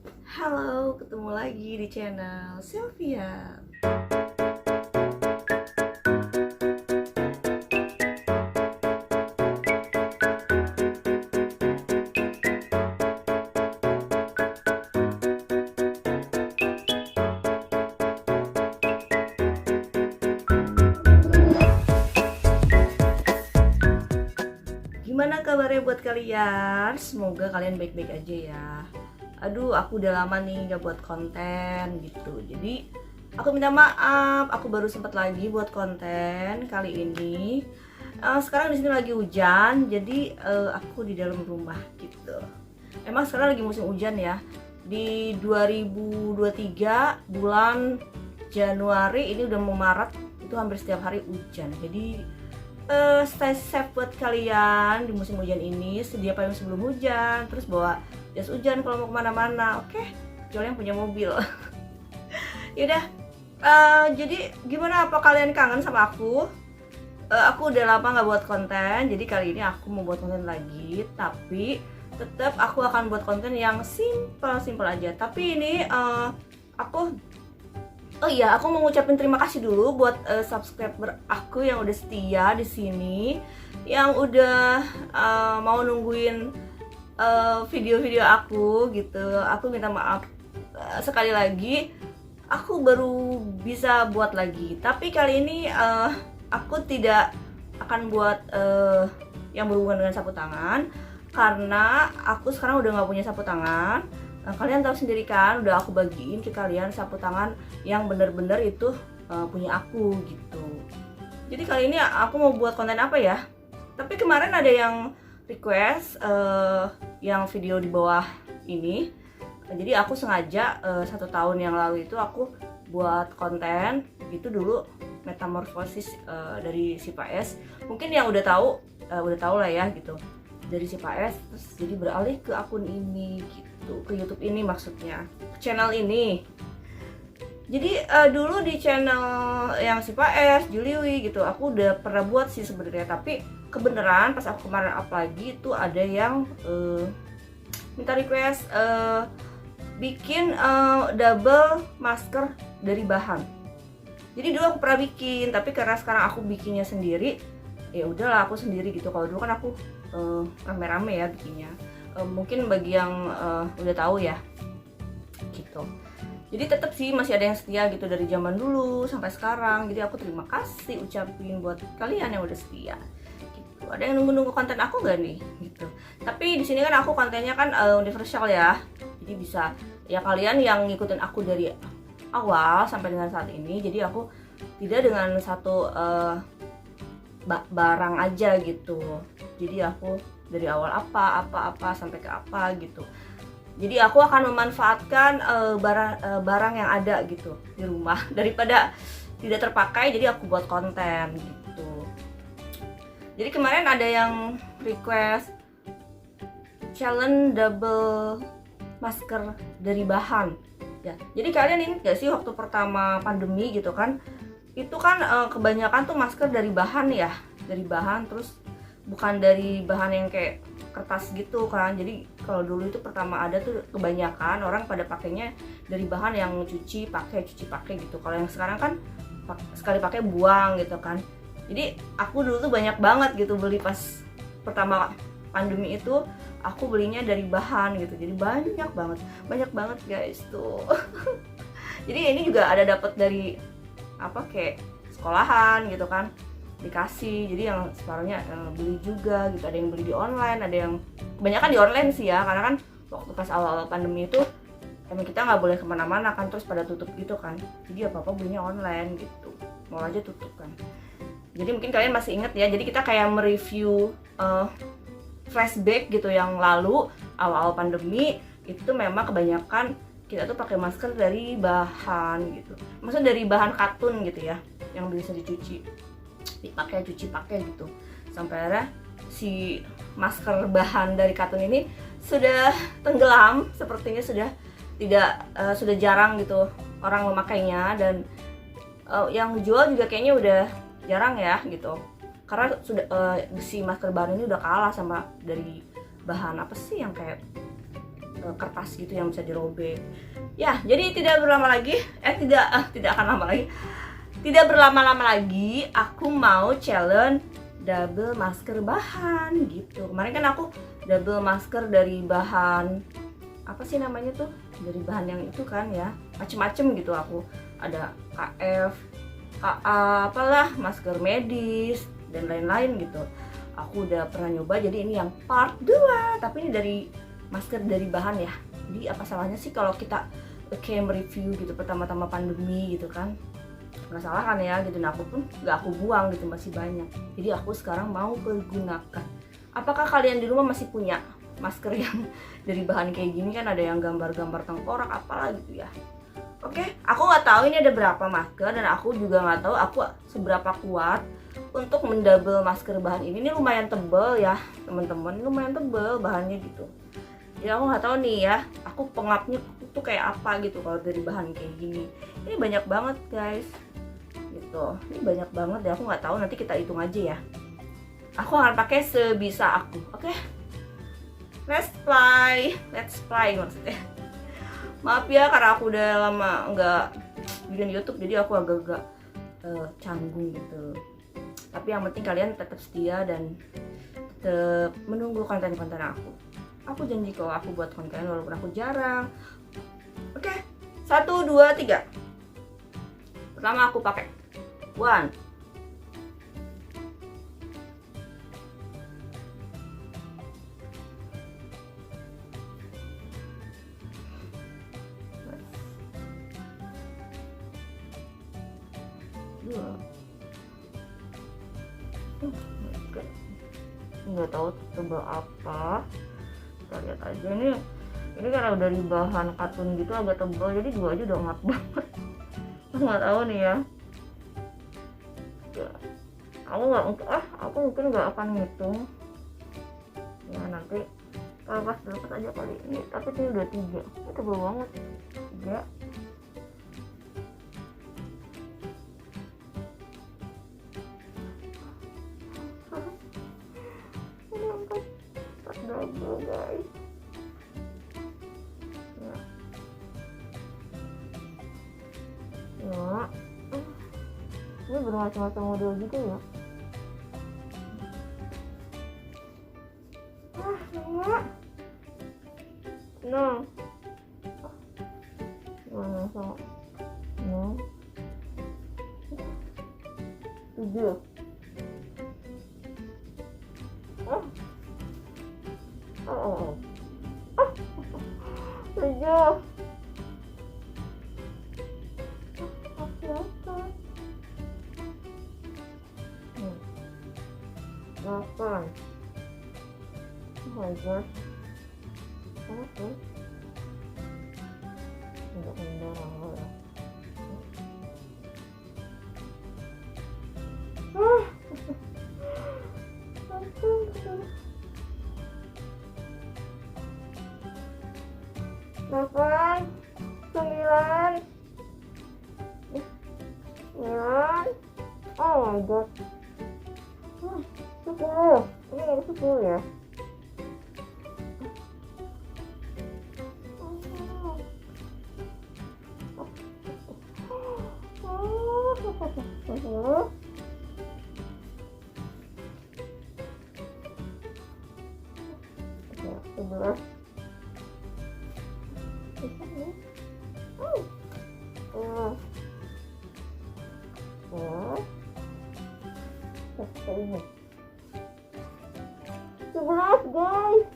Halo, ketemu lagi di channel Sylvia. Gimana kabarnya buat kalian? Semoga kalian baik-baik aja ya. Aduh, aku udah lama nih gak buat konten gitu. Jadi aku minta maaf, aku baru sempat lagi buat konten kali ini. Sekarang di sini lagi hujan, jadi aku di dalam rumah gitu. Emang sekarang lagi musim hujan ya. Di 2023 bulan Januari ini udah mau Maret, itu hampir setiap hari hujan. Jadi stay safe buat kalian di musim hujan ini. Sedia payung sebelum hujan, terus bawa jas hujan kalau mau kemana-mana, oke? Kecuali yang punya mobil. Yaudah, jadi gimana, apa kalian kangen sama aku? Aku udah lama nggak buat konten, jadi kali ini aku mau buat konten lagi. Tapi tetap aku akan buat konten yang simple aja. Tapi ini aku Oh iya, aku mau ngucapin terima kasih dulu buat subscriber aku yang udah setia di sini, yang udah mau nungguin video-video aku gitu. Aku minta maaf sekali lagi, aku baru bisa buat lagi. Tapi kali ini aku tidak akan buat yang berhubungan dengan sapu tangan, karena aku sekarang udah nggak punya sapu tangan. Nah, kalian tahu sendiri kan, udah aku bagiin ke kalian sapu tangan yang bener-bener itu punya aku gitu. Jadi kali ini aku mau buat konten apa ya? Tapi kemarin ada yang request yang video di bawah ini. Jadi aku sengaja 1 tahun yang lalu itu aku buat konten gitu dulu, metamorfosis dari Sipa S. Mungkin yang udah tahu lah ya gitu. Dari Sipa S terus jadi beralih ke akun ini gitu, ke YouTube ini maksudnya, channel ini. Jadi dulu di channel yang Sipa S, Juliwi gitu, aku udah pernah buat sih sebenarnya, tapi kebenaran pas aku kemarin up lagi itu ada yang minta request bikin double masker dari bahan. Jadi dulu aku pernah bikin, tapi karena sekarang aku bikinnya sendiri, ya udahlah aku sendiri gitu. Kalau dulu kan aku rame-rame ya bikinnya. Mungkin bagi yang udah tahu ya gitu. Jadi tetap sih masih ada yang setia gitu dari zaman dulu sampai sekarang. Jadi aku terima kasih ucapin buat kalian yang udah setia gitu. Ada yang nunggu-nunggu konten aku nggak nih gitu. Tapi di sini kan aku kontennya kan universal ya. Jadi bisa ya kalian yang ngikutin aku dari awal sampai dengan saat ini. Jadi aku tidak dengan satu barang aja gitu. Jadi aku dari awal apa sampai ke apa gitu. Jadi aku akan memanfaatkan barang yang ada gitu di rumah daripada tidak terpakai. Jadi aku buat konten gitu. Jadi kemarin ada yang request challenge double masker dari bahan ya. Jadi kalian ingat gak sih waktu pertama pandemi gitu kan, itu kan kebanyakan tuh masker dari bahan ya, dari bahan, terus bukan dari bahan yang kayak kertas gitu kan. Jadi kalau dulu itu pertama ada tuh kebanyakan orang pada pakainya dari bahan yang cuci pakai gitu. Kalau yang sekarang kan sekali pakai buang gitu kan. Jadi aku dulu tuh banyak banget gitu beli pas pertama pandemi itu, aku belinya dari bahan gitu. Jadi banyak banget guys tuh. Jadi ini juga ada dapat dari apa kayak sekolahan gitu kan, dikasih. Jadi yang separuhnya beli juga gitu. Ada yang beli di online, ada yang kebanyakan di online sih ya, karena kan waktu pas awal-awal pandemi itu emang kita nggak boleh kemana-mana kan, terus pada tutup gitu kan. Jadi apa-apa belinya online gitu, mau aja tutup kan. Jadi mungkin kalian masih inget ya, jadi kita kayak mereview flashback gitu yang lalu awal-awal pandemi itu memang kebanyakan kita tuh pakai masker dari bahan gitu. Maksudnya dari bahan katun gitu ya, yang bisa dicuci pakai gitu. Sampai akhirnya si masker bahan dari katun ini sudah tenggelam, sepertinya sudah jarang gitu orang memakainya, dan yang jual juga kayaknya udah jarang ya gitu. Karena sudah si masker bahan ini udah kalah sama dari bahan apa sih yang kayak kertas gitu yang bisa dirobek. Ya, jadi tidak berlama lagi, tidak akan lama lagi. Tidak berlama-lama lagi, aku mau challenge double masker bahan gitu. Kemarin kan aku double masker dari bahan apa sih namanya tuh? Dari bahan yang itu kan ya, macem-macem gitu. Aku ada KF, KA, apalah, masker medis dan lain-lain gitu. Aku udah pernah nyoba, jadi ini yang part 2, tapi ini dari masker dari bahan ya. Jadi apa salahnya sih kalau kita review gitu pertama-tama pandemi gitu kan? Nggak salah kan ya gitu. Nah aku pun nggak aku buang gitu, masih banyak. Jadi aku sekarang mau pergunakan. Apakah kalian di rumah masih punya masker yang dari bahan kayak gini? Kan ada yang gambar-gambar tengkorak apalah gitu ya. Oke, aku nggak tahu ini ada berapa masker, dan aku juga nggak tahu aku seberapa kuat untuk mendouble masker bahan ini. Ini lumayan tebel ya teman-teman, lumayan tebel bahannya gitu. Ya aku nggak tahu nih ya, aku pengapnya tuh kayak apa gitu kalau dari bahan kayak gini. Ini banyak banget guys, gitu. Ini banyak banget ya, aku nggak tahu, nanti kita hitung aja ya. Aku akan pakai sebisa aku, oke? Let's play maksudnya. Maaf ya karena aku udah lama nggak bikin YouTube, jadi aku agak-agak canggung gitu. Tapi yang penting kalian tetap setia dan tetap menunggu konten-konten aku. Aku janji kalau aku buat konten walaupun aku jarang. Oke, 1, 2, 3. Pertama aku pakai 1. Nggak tahu tebal apa, kita lihat aja. Ini karena dari bahan katun gitu agak tebal, jadi 2 aja udah ngap banget. Aku nggak tahu nih ya. Aku mungkin nggak akan ngitung ya, nanti pas dapat aja kali ini. Tapi ini udah 3, ini tebal banget. 3. Double guys ya. Ini bermacam-macam model juga ya. No mana sama no 7. Oh. 7. Delapan. Oh my god. Oke. Enggak mendorong ya. Delapan, 9. Oh my god. 10. Ini ada 10 ya. Ya, 11. Ini 11 guys.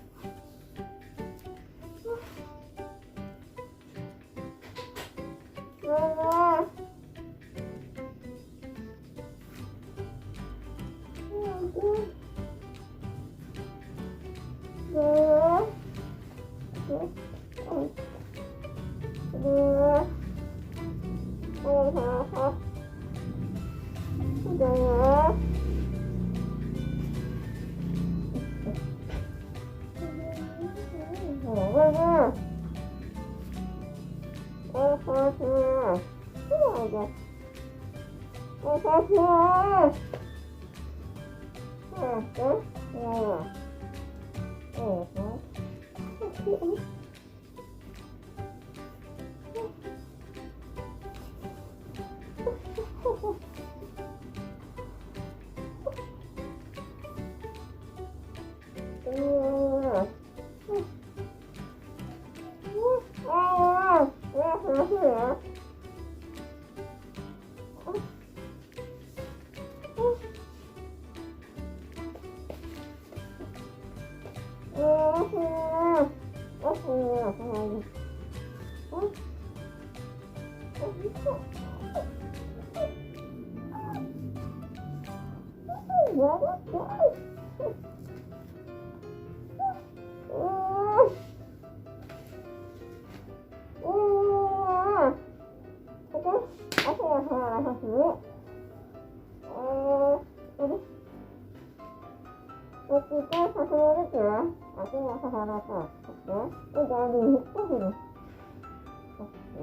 tahan nafas, oke? Jangan dihitung gini. Oke.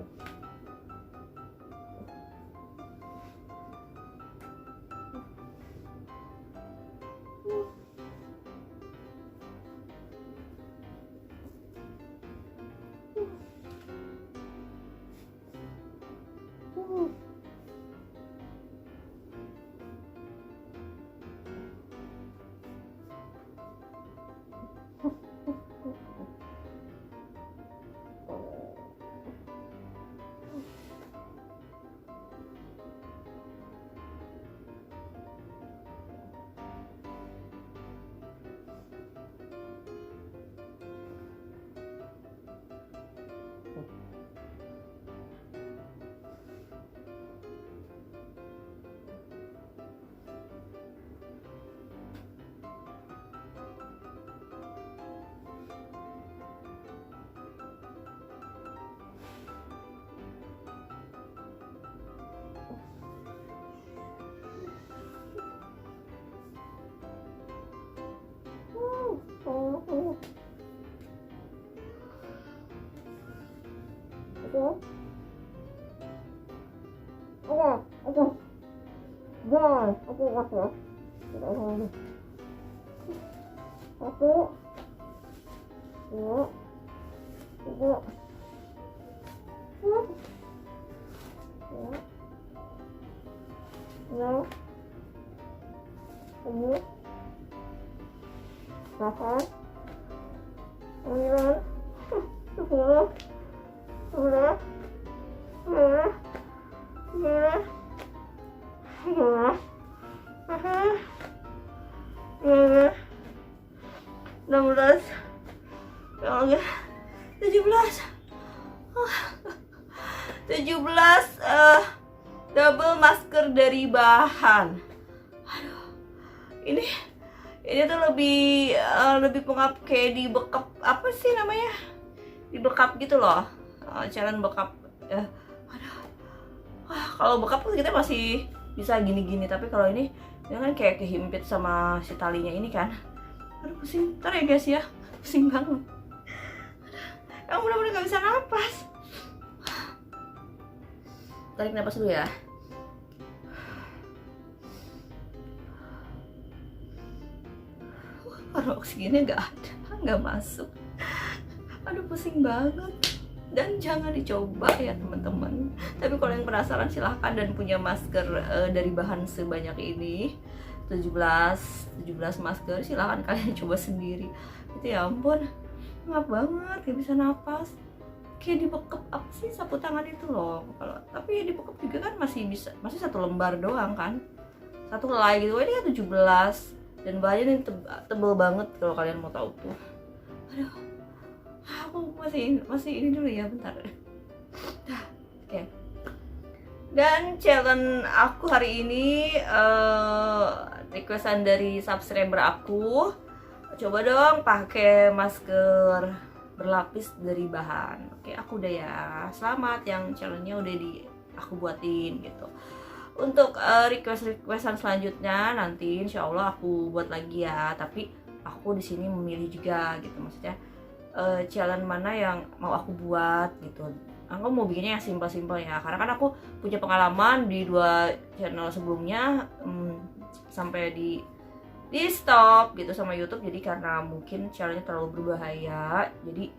Oke, 17 double masker dari bahan. Aduh, ini tuh lebih pengap, kayak dibekap, apa sih namanya, dibekap gitu loh, challenge bekap. Aduh, kalau bekap kita masih bisa gini-gini, tapi kalau ini kan kayak kehimpit sama si talinya ini kan. Aduh pusing, ntar ya guys ya, pusing banget. Yang bener-bener gak bisa napas. Tarik napas dulu ya. Karena oksigennya gak ada, gak masuk. Aduh pusing banget. Dan jangan dicoba ya teman-teman. Tapi kalau yang penasaran silahkan, dan punya masker dari bahan sebanyak ini, 17 masker, silahkan kalian coba sendiri. Itu ya ampun, ngap banget, gak bisa napas. Kayak dibekep apa sih sapu tangan itu loh. Tapi dibekep juga kan masih satu lembar doang kan, satu helai gitu. Ini kan 17 dan bahannya ini tebel banget kalau kalian mau tahu tuh. Aduh, aku masih ini dulu ya, bentar. Oke. Dan challenge aku hari ini requestan dari subscriber aku, coba dong pakai masker berlapis dari bahan. Oke, aku udah ya. Selamat yang challenge-nya udah aku buatin gitu. Untuk requestan selanjutnya nanti insya Allah aku buat lagi ya. Tapi aku di sini memilih juga gitu, maksudnya challenge mana yang mau aku buat gitu. Aku mau bikinnya yang simpel-simpel ya, karena kan aku punya pengalaman di 2 channel sebelumnya sampai di stop gitu sama YouTube. Jadi karena mungkin challenge terlalu berbahaya, jadi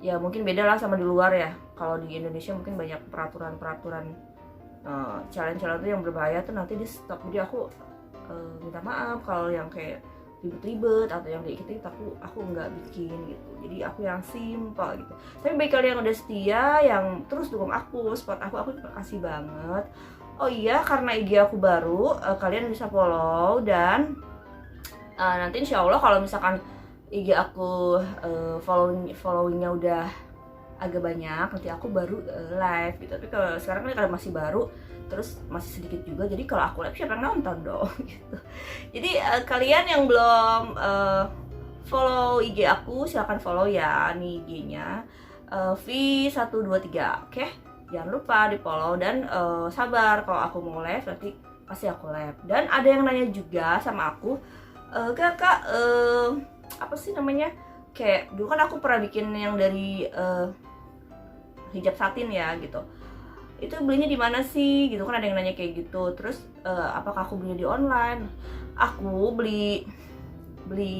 ya mungkin beda lah sama di luar ya. Kalau di Indonesia mungkin banyak peraturan challenge itu yang berbahaya tuh nanti di stop. Jadi aku minta maaf kalau yang kayak ribet-ribet atau yang kayak gitu aku nggak bikin gitu. Jadi aku yang simpel gitu. Tapi bagi kalian yang udah setia, yang terus dukung aku, support aku terima kasih banget. Oh iya, karena IG aku baru, kalian bisa follow, dan nanti insya Allah kalau misalkan IG aku followingnya udah agak banyak, nanti aku baru live gitu. Tapi kalau sekarang kan masih baru, terus masih sedikit juga, jadi kalau aku live siapa yang nonton dong gitu. Jadi kalian yang belum follow IG aku, silahkan follow ya, nih IG-nya V123, oke? Jangan lupa di follow, dan sabar, kalau aku mau live nanti pasti aku live. Dan ada yang nanya juga sama aku, kakak apa sih namanya, kayak dulu kan aku pernah bikin yang dari hijab satin ya gitu. Itu belinya di mana sih gitu kan, ada yang nanya kayak gitu. Terus apakah aku beli di online? Aku beli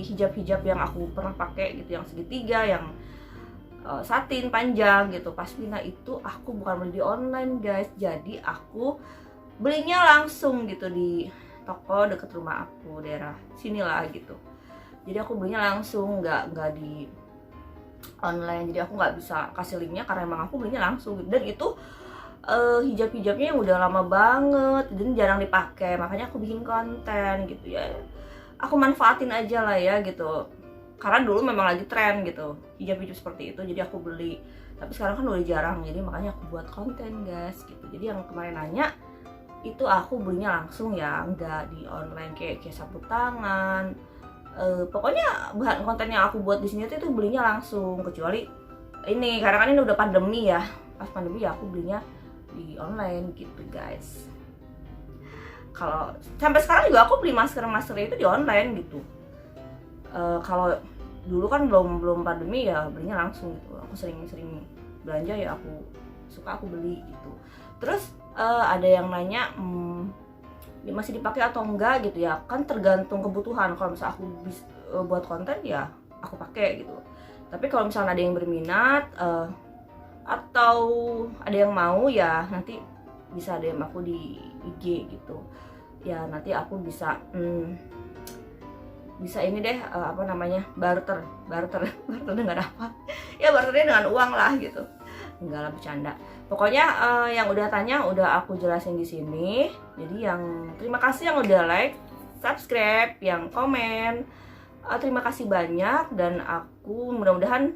hijab-hijab yang aku pernah pakai gitu, yang segitiga, yang satin panjang gitu. Pas Pina itu aku bukan beli di online guys, jadi aku belinya langsung gitu di toko deket rumah aku, daerah sinilah gitu. Jadi aku belinya langsung, nggak di online. Jadi aku nggak bisa kasih linknya karena emang aku belinya langsung gitu. Dan itu hijab-hijabnya yang udah lama banget dan jarang dipakai, makanya aku bikin konten gitu ya. Aku manfaatin aja lah ya gitu, karena dulu memang lagi tren gitu hijab-hijab seperti itu, jadi aku beli. Tapi sekarang kan udah jarang, jadi makanya aku buat konten guys gitu. Jadi yang kemarin nanya itu aku belinya langsung ya, nggak di online kayak sapu tangan. Pokoknya bahan konten yang aku buat di sini tuh itu belinya langsung, kecuali ini karena kan ini udah pandemi ya. Pas pandemi ya aku belinya di online gitu guys. Kalau sampai sekarang juga aku beli masker itu di online gitu. Kalau dulu kan belum pandemi ya belinya langsung gitu. Aku sering belanja ya, aku suka aku beli gitu. Terus ada yang nanya masih dipakai atau enggak gitu ya, kan tergantung kebutuhan. Kalau misalnya aku buat konten ya aku pakai gitu. Tapi kalau misalnya ada yang berminat atau ada yang mau ya nanti bisa DM aku di IG gitu ya, nanti aku bisa ini deh apa namanya, barter dengan apa ya, barternya dengan uang lah gitu, enggak lah, bercanda. Pokoknya yang udah tanya udah aku jelasin di sini. Jadi yang terima kasih yang udah like, subscribe, yang komen, terima kasih banyak. Dan aku mudah-mudahan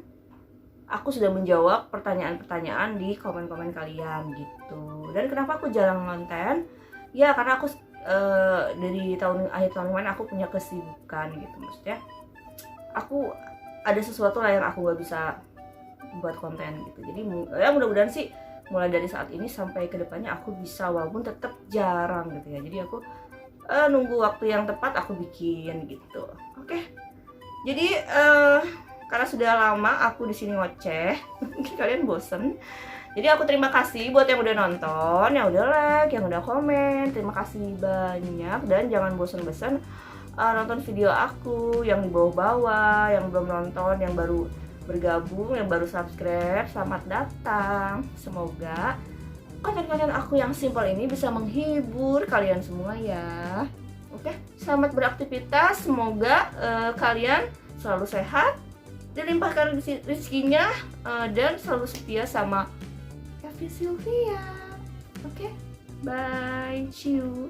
aku sudah menjawab pertanyaan-pertanyaan di komen-komen kalian gitu. Dan kenapa aku jarang konten? Ya karena aku dari akhir tahun kemarin aku punya kesibukan gitu. Maksudnya aku ada sesuatu lah yang aku gak bisa buat konten gitu. Jadi ya mudah-mudahan sih mulai dari saat ini sampai kedepannya aku bisa, walaupun tetap jarang gitu ya. Jadi aku nunggu waktu yang tepat aku bikin gitu. Oke. Jadi karena sudah lama aku di sini ngoceh, mungkin kalian bosen. Jadi aku terima kasih buat yang udah nonton, yang udah like, yang udah komen. Terima kasih banyak, dan jangan bosen-bosen nonton video aku yang di bawah-bawah, yang belum nonton, yang baru bergabung, yang baru subscribe. Selamat datang. Semoga konten-konten aku yang simpel ini bisa menghibur kalian semua ya. Oke, selamat beraktivitas. Semoga kalian selalu sehat, dilimpahkan rezekinya, dan selalu setia sama Kevin Sylvia. Oke, bye, see you.